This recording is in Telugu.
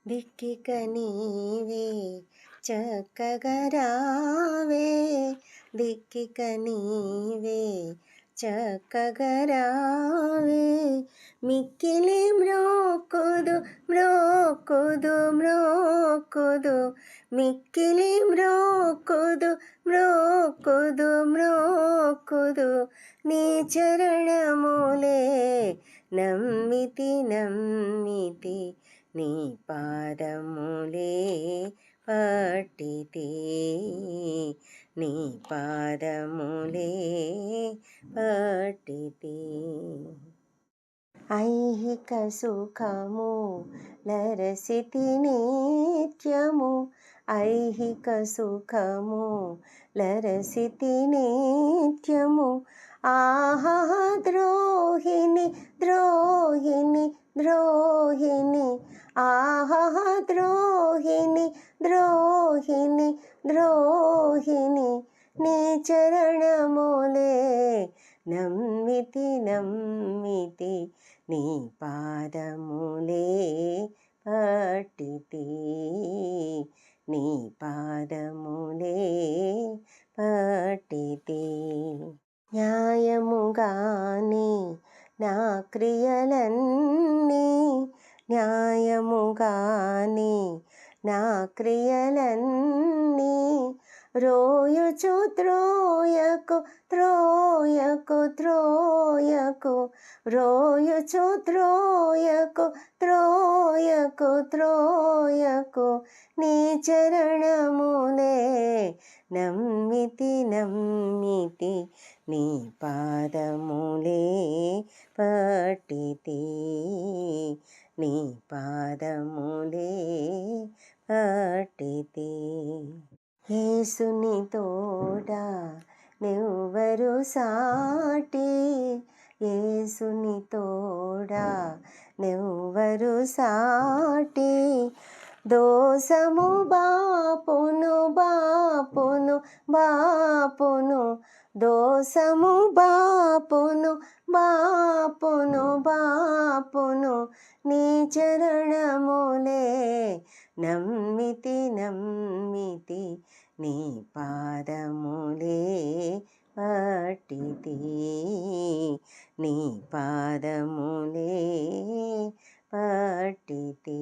దిక్కిక నీవే చక్కగా రావే, దిక్కిక నీవే చక్కగా రావే. మిక్కిలి మ్రోక్కుదు మ్రోక్కుదు మ్రోక్కుదు, మిక్కిలి మ్రోక్కుదు మ్రోక్కుదు మ్రోక్కుదు, నీ చరణములే నమ్మితి నమ్మితి, నీ పాదములే పట్టితి, నీ పాదములే పట్టితి. ఐహిక సుఖము లరసితి నిత్యము, ఐహిక సుఖము లరసితి నిత్యము. ఆహా ద్రోహిణి ద్రోహిణి ద్రోహిణి, ఆహా ద్రోహిణి ద్రోహిణి ద్రోహిణి, నీ చరణములే నమ్మితి నమ్మితి, నీ పాదములే పట్టితి, నీ పాదములే పట్టితి. న్యాయముగానే నా క్రియలన్నీ, న్యాయముగానే నా క్రియలన్నీ, రోయుచు త్రోయకు త్రోయకు త్రోయకు, రోయుచు త్రోయకు త్రోయకు త్రోయకు, నీ చరణములే నమ్మితి నమ్మితి, నీ పాదములే పట్టితి, నీ పాదములే పట్టితి. యేసుని తోడా నెవ్వరు సాటి, యేసుని తోడా నెవ్వరు సాటి, దోసము బాపును బాపును బాపును, దోసము బాపును బాపును బాపును, నీ చరణములే నమ్మితి నమ్మితి, నీ పాదములే పట్టితి, నీ పాదములే పట్టితి.